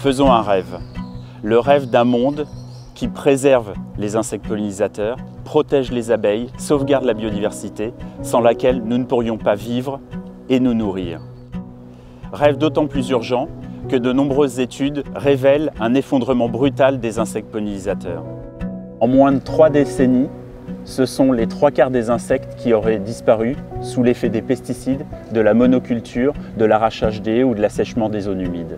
Faisons un rêve. Le rêve d'un monde qui préserve les insectes pollinisateurs, protège les abeilles, sauvegarde la biodiversité, sans laquelle nous ne pourrions pas vivre et nous nourrir. Rêve d'autant plus urgent que de nombreuses études révèlent un effondrement brutal des insectes pollinisateurs. En moins de 3 décennies, ce sont les 3/4 des insectes qui auraient disparu sous l'effet des pesticides, de la monoculture, de l'arrachage des haies ou de l'assèchement des zones humides.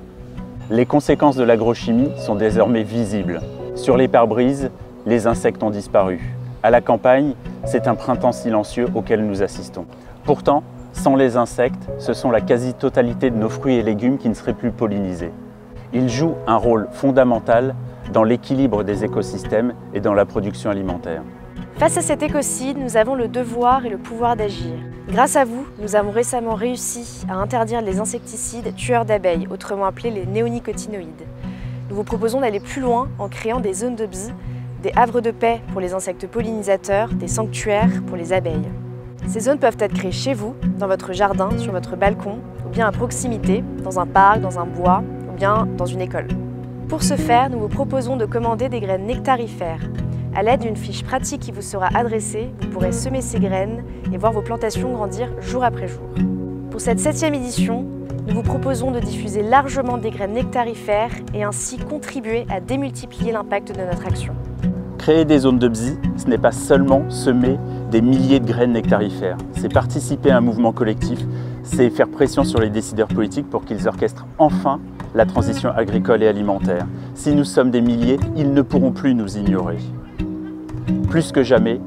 Les conséquences de l'agrochimie sont désormais visibles. Sur les pare-brises, les insectes ont disparu. À la campagne, c'est un printemps silencieux auquel nous assistons. Pourtant, sans les insectes, ce sont la quasi-totalité de nos fruits et légumes qui ne seraient plus pollinisés. Ils jouent un rôle fondamental dans l'équilibre des écosystèmes et dans la production alimentaire. Face à cet écocide, nous avons le devoir et le pouvoir d'agir. Grâce à vous, nous avons récemment réussi à interdire les insecticides tueurs d'abeilles, autrement appelés les néonicotinoïdes. Nous vous proposons d'aller plus loin en créant des zones de bzi, des havres de paix pour les insectes pollinisateurs, des sanctuaires pour les abeilles. Ces zones peuvent être créées chez vous, dans votre jardin, sur votre balcon, ou bien à proximité, dans un parc, dans un bois, ou bien dans une école. Pour ce faire, nous vous proposons de commander des graines nectarifères. À l'aide d'une fiche pratique qui vous sera adressée, vous pourrez semer ces graines et voir vos plantations grandir jour après jour. Pour cette 7e édition, nous vous proposons de diffuser largement des graines nectarifères et ainsi contribuer à démultiplier l'impact de notre action. Créer des zones de bzi, ce n'est pas seulement semer des milliers de graines nectarifères, c'est participer à un mouvement collectif, c'est faire pression sur les décideurs politiques pour qu'ils orchestrent enfin la transition agricole et alimentaire. Si nous sommes des milliers, ils ne pourront plus nous ignorer. Plus que jamais,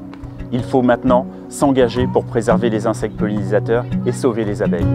il faut maintenant s'engager pour préserver les insectes pollinisateurs et sauver les abeilles.